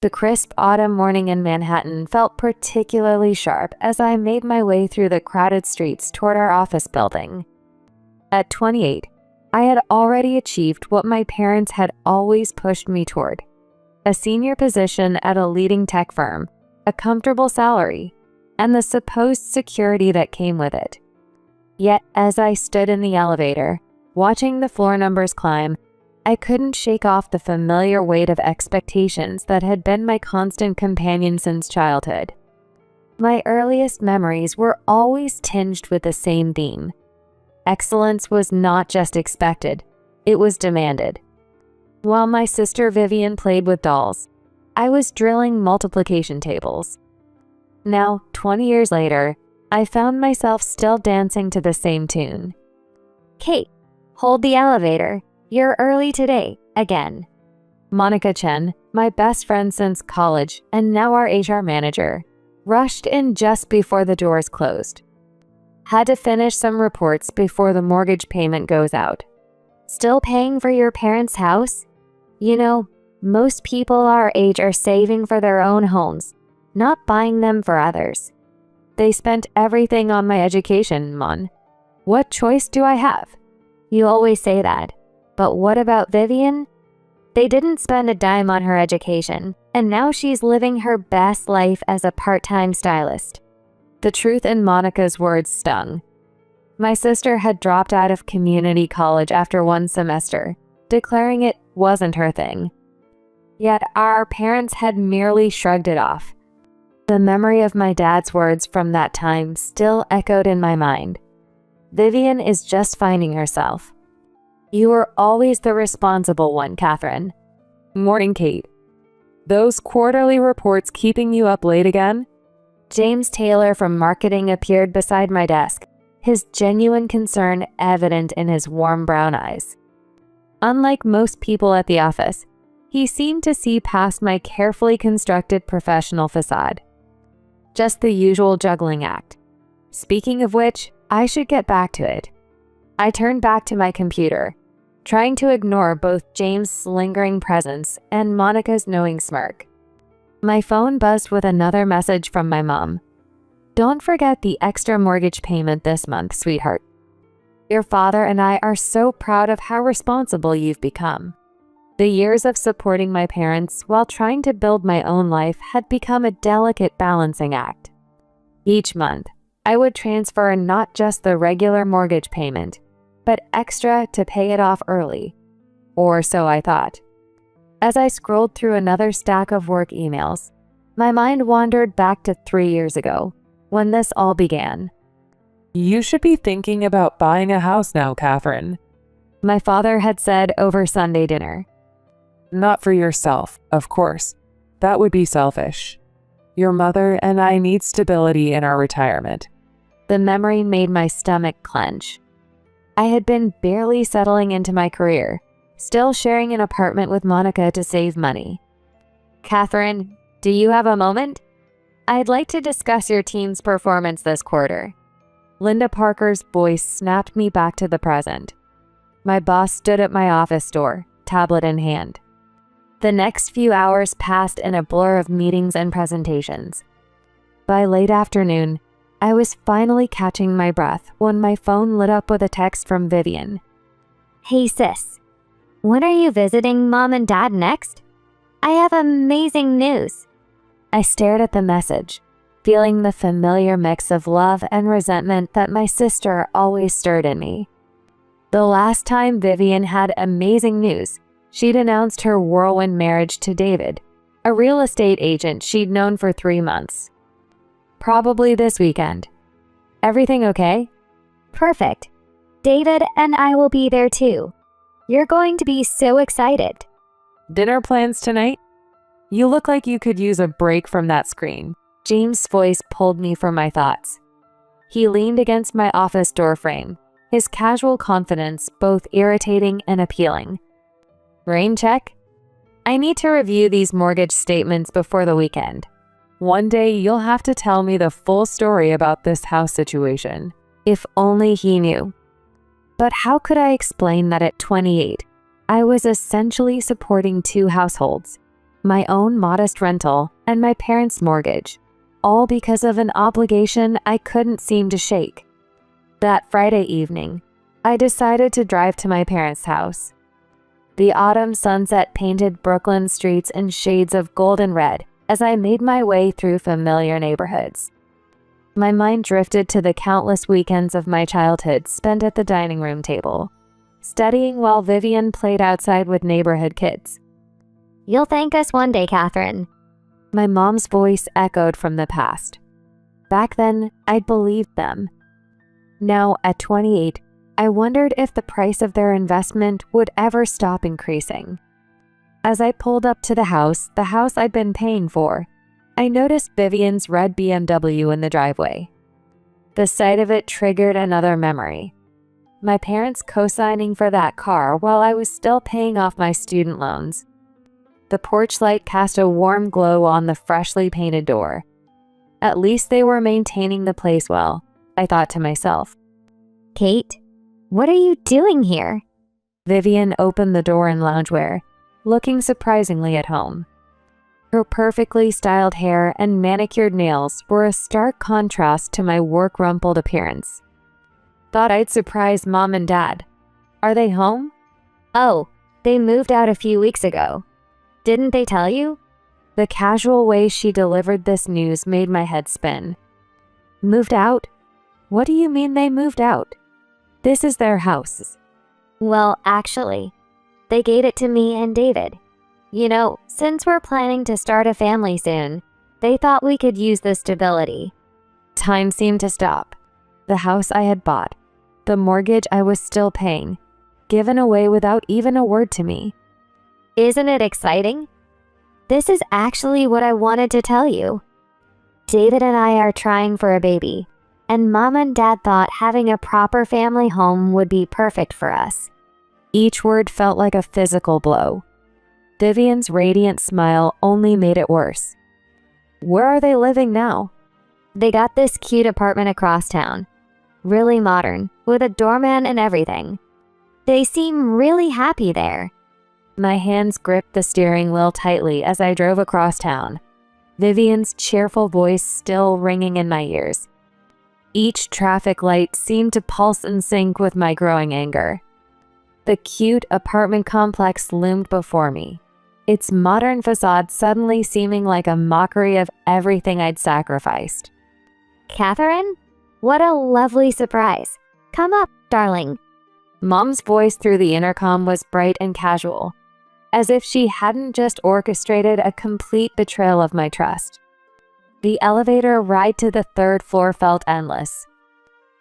The crisp autumn morning in Manhattan felt particularly sharp as I made my way through the crowded streets toward our office building. At 28, I had already achieved what my parents had always pushed me toward: a senior position at a leading tech firm, a comfortable salary, and the supposed security that came with it. Yet, as I stood in the elevator, watching the floor numbers climb, I couldn't shake off the familiar weight of expectations that had been my constant companion since childhood. My earliest memories were always tinged with the same theme. Excellence was not just expected, it was demanded. While my sister Vivian played with dolls, I was drilling multiplication tables. Now, 20 years later, I found myself still dancing to the same tune. "Kate, hold the elevator. You're early today, again." Monica Chen, my best friend since college and now our HR manager, rushed in just before the doors closed. "Had to finish some reports before the mortgage payment goes out." "Still paying for your parents' house? You know, most people our age are saving for their own homes, not buying them for others." "They spent everything on my education, Mon. What choice do I have?" "You always say that. But what about Vivian? They didn't spend a dime on her education, and now she's living her best life as a part-time stylist." The truth in Monica's words stung. My sister had dropped out of community college after one semester, declaring it wasn't her thing. Yet our parents had merely shrugged it off. The memory of my dad's words from that time still echoed in my mind. "Vivian is just finding herself." "You were always the responsible one, Catherine." "Morning, Kate. Those quarterly reports keeping you up late again?" James Taylor from marketing appeared beside my desk, his genuine concern evident in his warm brown eyes. Unlike most people at the office, he seemed to see past my carefully constructed professional facade. Just the usual juggling act. Speaking of which, I should get back to it. I turned back to my computer, trying to ignore both James' lingering presence and Monica's knowing smirk. My phone buzzed with another message from my mom. "Don't forget the extra mortgage payment this month, sweetheart. Your father and I are so proud of how responsible you've become." The years of supporting my parents while trying to build my own life had become a delicate balancing act. Each month, I would transfer not just the regular mortgage payment, but extra to pay it off early. Or so I thought. As I scrolled through another stack of work emails, my mind wandered back to 3 years ago, when this all began. "You should be thinking about buying a house now, Catherine," my father had said over Sunday dinner. "Not for yourself, of course. That would be selfish. Your mother and I need stability in our retirement." The memory made my stomach clench. I had been barely settling into my career, still sharing an apartment with Monica to save money. "Catherine, do you have a moment? I'd like to discuss your team's performance this quarter." Linda Parker's voice snapped me back to the present. My boss stood at my office door, tablet in hand. The next few hours passed in a blur of meetings and presentations. By late afternoon, I was finally catching my breath when my phone lit up with a text from Vivian. "Hey sis, when are you visiting Mom and Dad next? I have amazing news." I stared at the message, feeling the familiar mix of love and resentment that my sister always stirred in me. The last time Vivian had amazing news, she'd announced her whirlwind marriage to David, a real estate agent she'd known for 3 months. "Probably this weekend. Everything okay?" "Perfect. David and I will be there too. You're going to be so excited." "Dinner plans tonight? You look like you could use a break from that screen." James' voice pulled me from my thoughts. He leaned against my office door frame, his casual confidence both irritating and appealing. "Rain check? I need to review these mortgage statements before the weekend. One day you'll have to tell me the full story about this house situation." If only he knew. But how could I explain that at 28, I was essentially supporting 2 households, my own modest rental, and my parents' mortgage, all because of an obligation I couldn't seem to shake. That Friday evening, I decided to drive to my parents' house. The autumn sunset painted Brooklyn streets in shades of gold and red as I made my way through familiar neighborhoods. My mind drifted to the countless weekends of my childhood spent at the dining room table, studying while Vivian played outside with neighborhood kids. You'll thank us one day, Catherine. My mom's voice echoed from the past. Back then, I'd believed them. Now, at 28, I wondered if the price of their investment would ever stop increasing. As I pulled up to the house I'd been paying for, I noticed Vivian's red BMW in the driveway. The sight of it triggered another memory. My parents co-signing for that car while I was still paying off my student loans. The porch light cast a warm glow on the freshly painted door. At least they were maintaining the place well, I thought to myself. Kate, what are you doing here? Vivian opened the door in loungewear, looking surprisingly at home. Her perfectly styled hair and manicured nails were a stark contrast to my work-rumpled appearance. Thought I'd surprise Mom and Dad. Are they home? Oh, they moved out a few weeks ago. Didn't they tell you? The casual way she delivered this news made my head spin. Moved out? What do you mean they moved out? This is their house. Well, actually, they gave it to me and David. You know, since we're planning to start a family soon, they thought we could use the stability. Time seemed to stop. The house I had bought, the mortgage I was still paying, given away without even a word to me. Isn't it exciting? This is actually what I wanted to tell you. David and I are trying for a baby, and Mom and Dad thought having a proper family home would be perfect for us. Each word felt like a physical blow. Vivian's radiant smile only made it worse. Where are they living now? They got this cute apartment across town. Really modern, with a doorman and everything. They seem really happy there. My hands gripped the steering wheel tightly as I drove across town, Vivian's cheerful voice still ringing in my ears. Each traffic light seemed to pulse in sync with my growing anger. The cute apartment complex loomed before me, its modern facade suddenly seeming like a mockery of everything I'd sacrificed. Catherine? What a lovely surprise. Come up, darling. Mom's voice through the intercom was bright and casual, as if she hadn't just orchestrated a complete betrayal of my trust. The elevator ride to the third floor felt endless.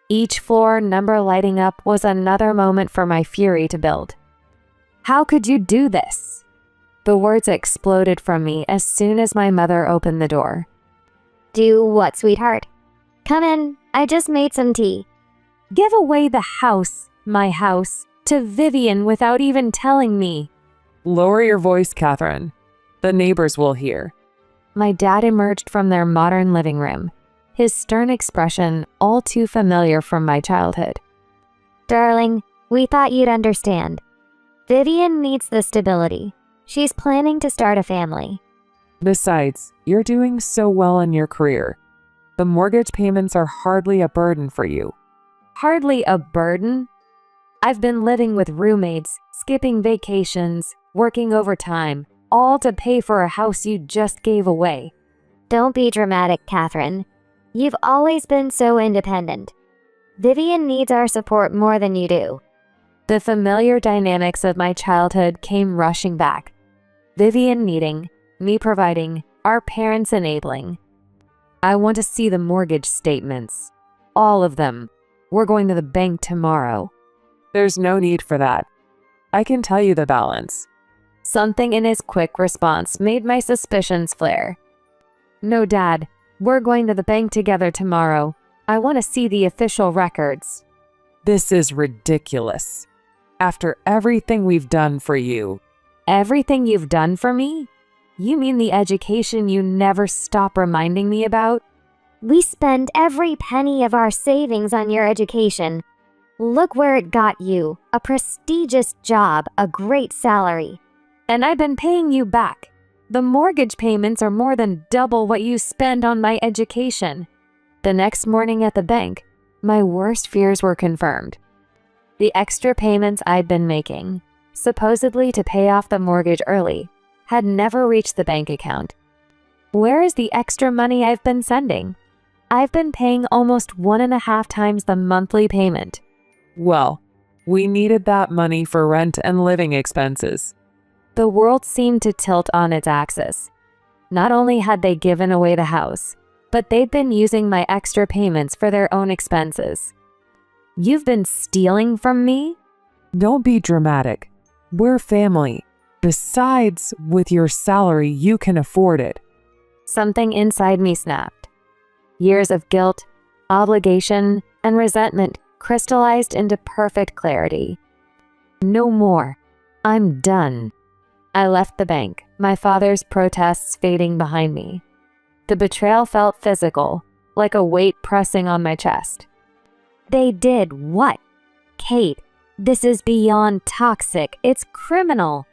Each floor number lighting up was another moment for my fury to build. How could you do this? The words exploded from me as soon as my mother opened the door. Do what, sweetheart? Come in, I just made some tea. Give away the house, my house, to Vivian without even telling me. Lower your voice, Catherine. The neighbors will hear. My dad emerged from their modern living room, his stern expression all too familiar from my childhood. Darling, we thought you'd understand. Vivian needs the stability. She's planning to start a family. Besides, you're doing so well in your career. The mortgage payments are hardly a burden for you. Hardly a burden? I've been living with roommates, skipping vacations, working overtime, all to pay for a house you just gave away. Don't be dramatic, Catherine. You've always been so independent. Vivian needs our support more than you do. The familiar dynamics of my childhood came rushing back. Vivian needing, me providing, our parents enabling. I want to see the mortgage statements. All of them. We're going to the bank tomorrow. There's no need for that. I can tell you the balance. Something in his quick response made my suspicions flare. No, Dad. We're going to the bank together tomorrow. I want to see the official records. This is ridiculous. After everything we've done for you. Everything you've done for me? You mean the education you never stop reminding me about? We spend every penny of our savings on your education. Look where it got you. A prestigious job, a great salary. And I've been paying you back. The mortgage payments are more than double what you spend on my education." The next morning at the bank, my worst fears were confirmed. The extra payments I'd been making, supposedly to pay off the mortgage early, had never reached the bank account. Where is the extra money I've been sending? I've been paying almost 1.5 times the monthly payment. Well, we needed that money for rent and living expenses. The world seemed to tilt on its axis. Not only had they given away the house, but they'd been using my extra payments for their own expenses. "You've been stealing from me?" Don't be dramatic. We're family. Besides, with your salary, you can afford it. Something inside me snapped. Years of guilt, obligation, and resentment crystallized into perfect clarity. No more. I'm done. I left the bank, my father's protests fading behind me. The betrayal felt physical, like a weight pressing on my chest. "They did what?" "Kate, this is beyond toxic. It's criminal."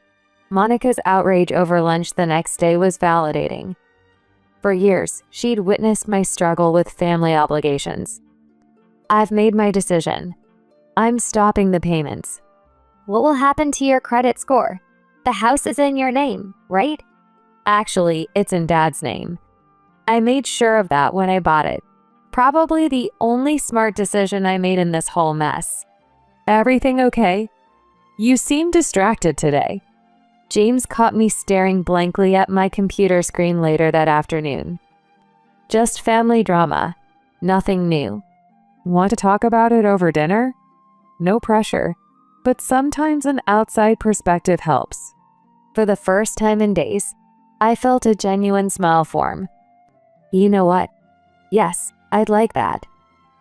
Monica's outrage over lunch the next day was validating. For years, she'd witnessed my struggle with family obligations. "I've made my decision. I'm stopping the payments." What will happen to your credit score? The house is in your name, right? Actually, it's in Dad's name. I made sure of that when I bought it. Probably the only smart decision I made in this whole mess. "Everything okay? You seem distracted today." James caught me staring blankly at my computer screen later that afternoon. "Just family drama. Nothing new." "Want to talk about it over dinner?" No pressure, but sometimes an outside perspective helps. For the first time in days, I felt a genuine smile form. "You know what? Yes, I'd like that."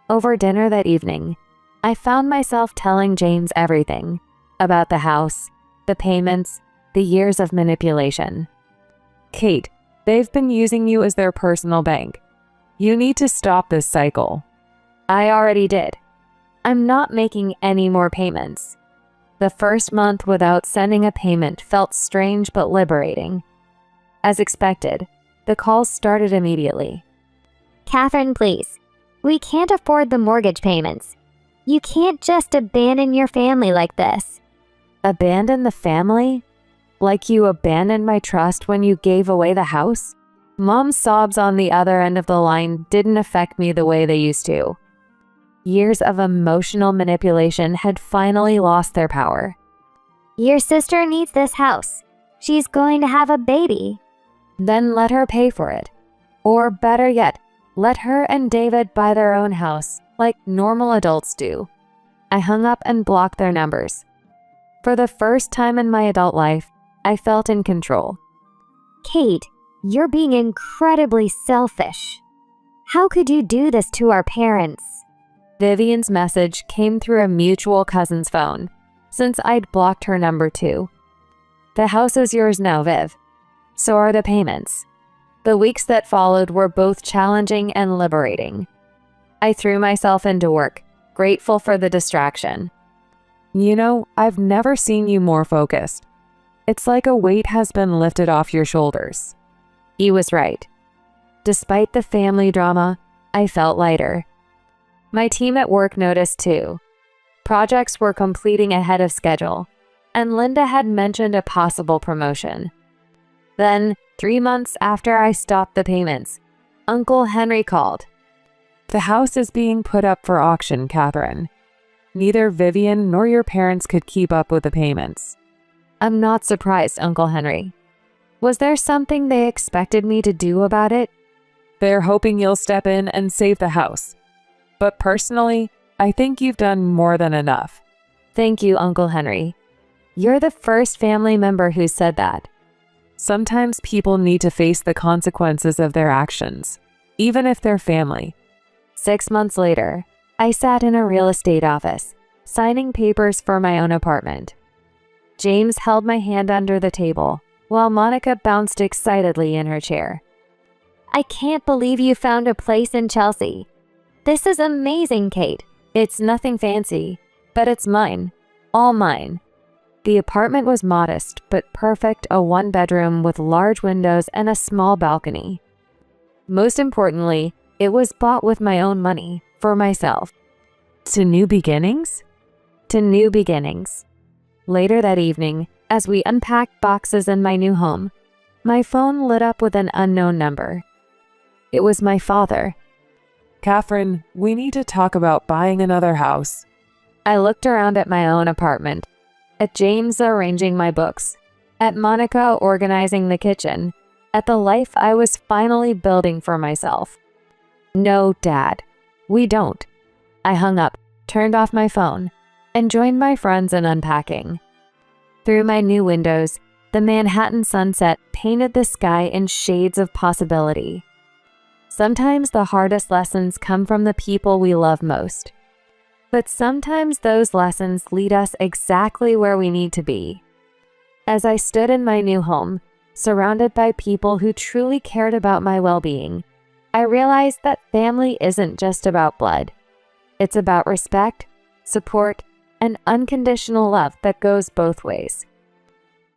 Over dinner that evening, I found myself telling James everything about the house, the payments, the years of manipulation. "Kate, they've been using you as their personal bank. You need to stop this cycle." "I already did. I'm not making any more payments." The first month without sending a payment felt strange but liberating. As expected, the calls started immediately. "Catherine, please. We can't afford the mortgage payments. You can't just abandon your family like this." Abandon the family? Like you abandoned my trust when you gave away the house? Mom's sobs on the other end of the line didn't affect me the way they used to. Years of emotional manipulation had finally lost their power. "Your sister needs this house. She's going to have a baby." Then let her pay for it. Or better yet, let her and David buy their own house, like normal adults do. I hung up and blocked their numbers. For the first time in my adult life, I felt in control. "Kate, you're being incredibly selfish. How could you do this to our parents?" Vivian's message came through a mutual cousin's phone, since I'd blocked her number too. "The house is yours now, Viv. So are the payments." The weeks that followed were both challenging and liberating. I threw myself into work, grateful for the distraction. "You know, I've never seen you more focused. It's like a weight has been lifted off your shoulders." He was right. Despite the family drama, I felt lighter. My team at work noticed too. Projects were completing ahead of schedule, and Linda had mentioned a possible promotion. Then, 3 months after I stopped the payments, Uncle Henry called. "The house is being put up for auction, Catherine. Neither Vivian nor your parents could keep up with the payments." "I'm not surprised, Uncle Henry. Was there something they expected me to do about it?" "They're hoping you'll step in and save the house. But personally, I think you've done more than enough." "Thank you, Uncle Henry. You're the first family member who said that." Sometimes people need to face the consequences of their actions, even if they're family. 6 months later, I sat in a real estate office, signing papers for my own apartment. James held my hand under the table, while Monica bounced excitedly in her chair. "I can't believe you found a place in Chelsea. This is amazing, Kate." "It's nothing fancy, but it's mine. All mine." The apartment was modest but perfect, a one-bedroom with large windows and a small balcony. Most importantly, it was bought with my own money, for myself. To new beginnings? To new beginnings. Later that evening, as we unpacked boxes in my new home, my phone lit up with an unknown number. It was my father. Catherine, we need to talk about buying another house. I looked around at my own apartment, at James arranging my books, at Monica organizing the kitchen, at the life I was finally building for myself. No, Dad, we don't. I hung up, turned off my phone, and joined my friends in unpacking. Through my new windows, the Manhattan sunset painted the sky in shades of possibility. Sometimes the hardest lessons come from the people we love most. But sometimes those lessons lead us exactly where we need to be. As I stood in my new home, surrounded by people who truly cared about my well-being, I realized that family isn't just about blood. It's about respect, support, and unconditional love that goes both ways.